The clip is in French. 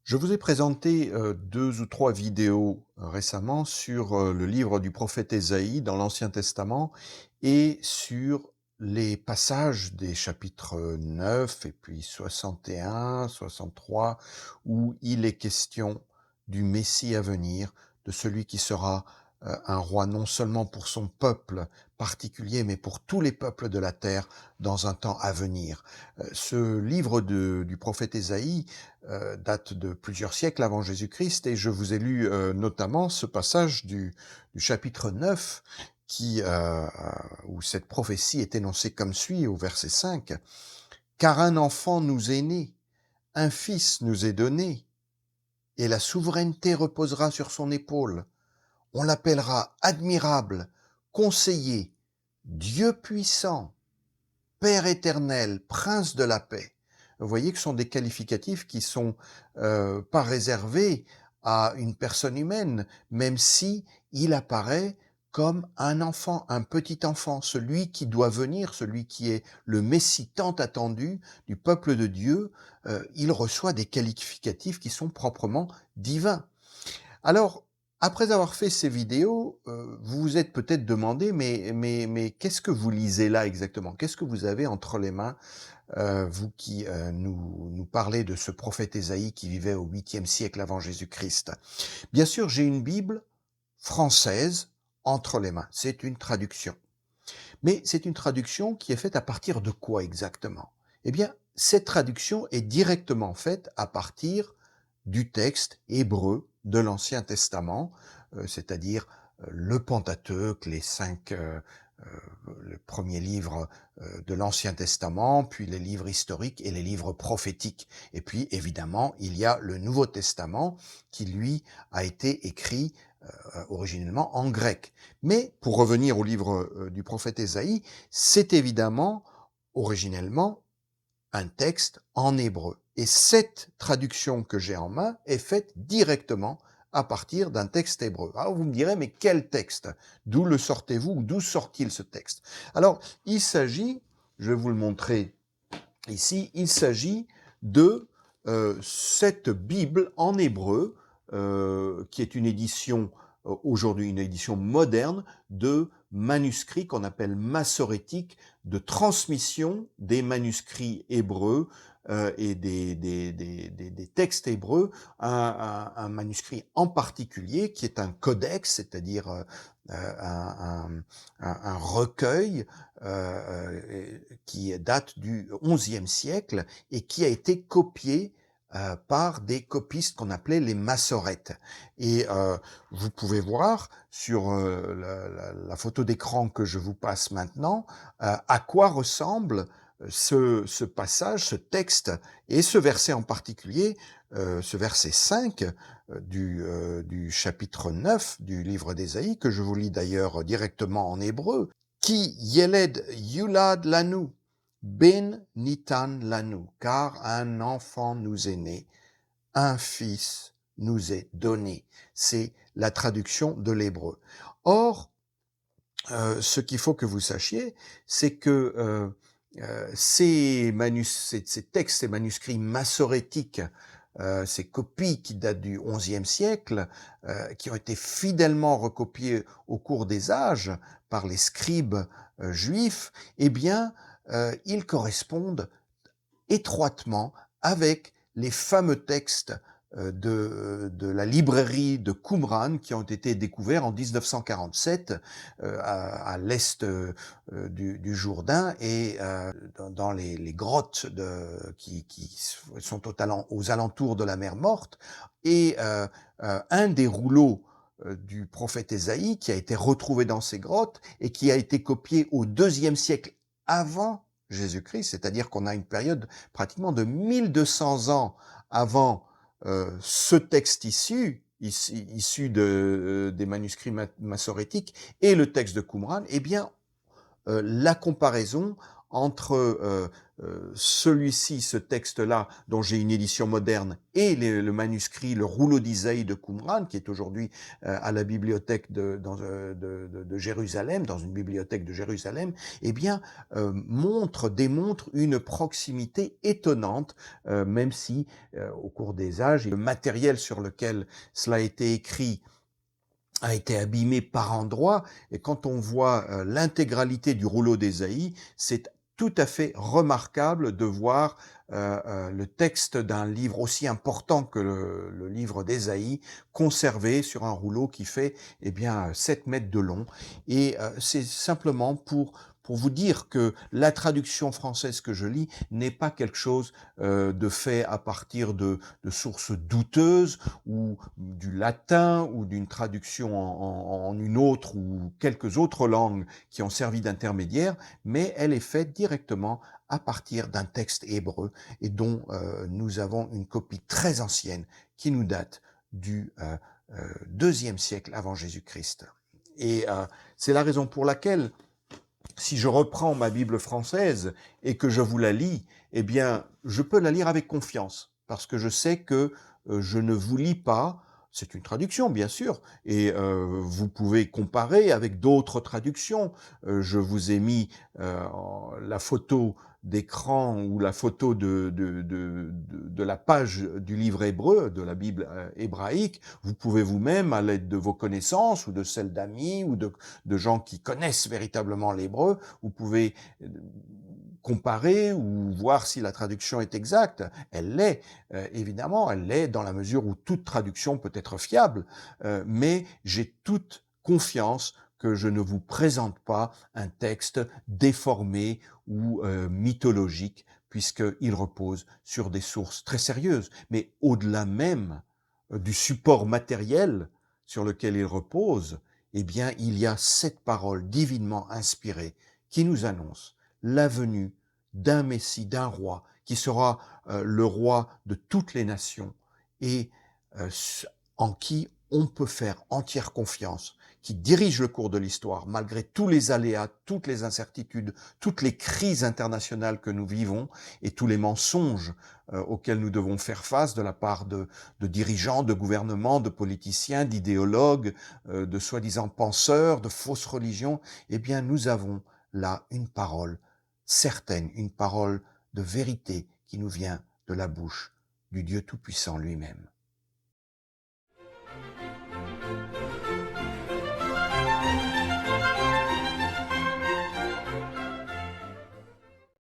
Je vous ai présenté 2 ou 3 vidéos récemment sur le livre du prophète Ésaïe dans l'Ancien Testament et sur les passages des chapitres 9 et puis 61, 63 où il est question du Messie à venir, de celui qui sera un roi non seulement pour son peuple particulier, mais pour tous les peuples de la terre dans un temps à venir. Ce livre du prophète Ésaïe date de plusieurs siècles avant Jésus-Christ, et je vous ai lu notamment ce passage du chapitre 9 où cette prophétie est énoncée comme suit au verset 5. « Car un enfant nous est né, un fils nous est donné, et la souveraineté reposera sur son épaule. On l'appellera admirable, conseiller, Dieu puissant, Père éternel, Prince de la paix. » Vous voyez que ce sont des qualificatifs qui sont pas réservés à une personne humaine, même si il apparaît comme un enfant, un petit enfant, celui qui doit venir, celui qui est le Messie tant attendu du peuple de Dieu. Il reçoit des qualificatifs qui sont proprement divins. Alors, après avoir fait ces vidéos, vous vous êtes peut-être demandé, mais qu'est-ce que vous lisez là exactement? Qu'est-ce que vous avez entre les mains, vous qui nous parlez de ce prophète Ésaïe qui vivait au 8e siècle avant Jésus-Christ? Bien sûr, j'ai une Bible française entre les mains. C'est une traduction. Mais c'est une traduction qui est faite à partir de quoi exactement? Eh bien, cette traduction est directement faite à partir du texte hébreu de l'Ancien Testament, c'est-à-dire le Pentateuque, le premier livre de l'Ancien Testament, puis les livres historiques et les livres prophétiques. Et puis, évidemment, il y a le Nouveau Testament qui, lui, a été écrit originellement en grec. Mais pour revenir au livre du prophète Ésaïe, c'est évidemment originellement un texte en hébreu. Et cette traduction que j'ai en main est faite directement à partir d'un texte hébreu. Alors vous me direz, mais quel texte? D'où le sortez-vous ou d'où sort-il ce texte? Alors, il s'agit, je vais vous le montrer ici, il s'agit de cette Bible en hébreu, qui est une édition, aujourd'hui une édition moderne, de manuscrits qu'on appelle massorétiques, de transmission des manuscrits hébreux et des textes hébreux, un manuscrit en particulier qui est un codex, c'est-à-dire un recueil qui date du XIe siècle et qui a été copié par des copistes qu'on appelait les massorètes. Et vous pouvez voir sur la photo d'écran que je vous passe maintenant à quoi ressemble ce passage, ce texte et ce verset en particulier, ce verset 5 du chapitre 9 du livre d'Ésaïe, que je vous lis d'ailleurs directement en hébreu. Ki yeled yulad lanu, ben nitan lanu, car un enfant nous est né, un fils nous est donné. C'est la traduction de l'hébreu. Or, ce qu'il faut que vous sachiez, c'est que ces textes, ces manuscrits massorétiques, ces copies qui datent du XIe siècle, qui ont été fidèlement recopiées au cours des âges par les scribes juifs, eh bien, ils correspondent étroitement avec les fameux textes de la librairie de Qumran qui ont été découverts en 1947 à l'est du Jourdain et dans les grottes qui sont aux alentours de la mer Morte. Et un des rouleaux du prophète Ésaïe qui a été retrouvé dans ces grottes et qui a été copié au IIe siècle avant Jésus-Christ, c'est-à-dire qu'on a une période pratiquement de 1200 ans avant ce texte issu des manuscrits massorétiques et le texte de Qumran, eh bien, la comparaison entre celui-ci, ce texte-là, dont j'ai une édition moderne, et le manuscrit, le rouleau d'Isaïe de Qumran, qui est aujourd'hui à la bibliothèque de Jérusalem, dans une bibliothèque de Jérusalem, eh bien, démontre une proximité étonnante, même si, au cours des âges, le matériel sur lequel cela a été écrit a été abîmé par endroits, et quand on voit l'intégralité du rouleau d'Ésaïe, c'est tout à fait remarquable de voir le texte d'un livre aussi important que le livre d'Ésaïe conservé sur un rouleau qui fait eh bien 7 mètres de long. Et c'est simplement pour vous dire que la traduction française que je lis n'est pas quelque chose de fait à partir de sources douteuses ou du latin ou d'une traduction en une autre ou quelques autres langues qui ont servi d'intermédiaire, mais elle est faite directement à partir d'un texte hébreu et dont nous avons une copie très ancienne qui nous date du deuxième siècle avant Jésus-Christ. Et c'est la raison pour laquelle, si je reprends ma Bible française et que je vous la lis, eh bien, je peux la lire avec confiance, parce que je sais que je ne vous lis pas, c'est une traduction bien sûr, et vous pouvez comparer avec d'autres traductions. Je vous ai mis la photo d'écran ou la photo de la page du livre hébreu, de la Bible hébraïque. Vous pouvez vous-même, à l'aide de vos connaissances ou de celles d'amis ou de gens qui connaissent véritablement l'hébreu, vous pouvez comparer ou voir si la traduction est exacte. Elle l'est, évidemment, elle l'est dans la mesure où toute traduction peut être fiable, mais j'ai toute confiance que je ne vous présente pas un texte déformé ou mythologique, puisqu'il repose sur des sources très sérieuses. Mais au-delà même du support matériel sur lequel il repose, eh bien, il y a cette parole divinement inspirée qui nous annonce la venue d'un Messie, d'un roi, qui sera le roi de toutes les nations et en qui on peut faire entière confiance, qui dirige le cours de l'histoire malgré tous les aléas, toutes les incertitudes, toutes les crises internationales que nous vivons et tous les mensonges auxquels nous devons faire face de la part de dirigeants, de gouvernements, de politiciens, d'idéologues, de soi-disant penseurs, de fausses religions. Eh bien, nous avons là une parole certaine, une parole de vérité qui nous vient de la bouche du Dieu Tout-Puissant lui-même.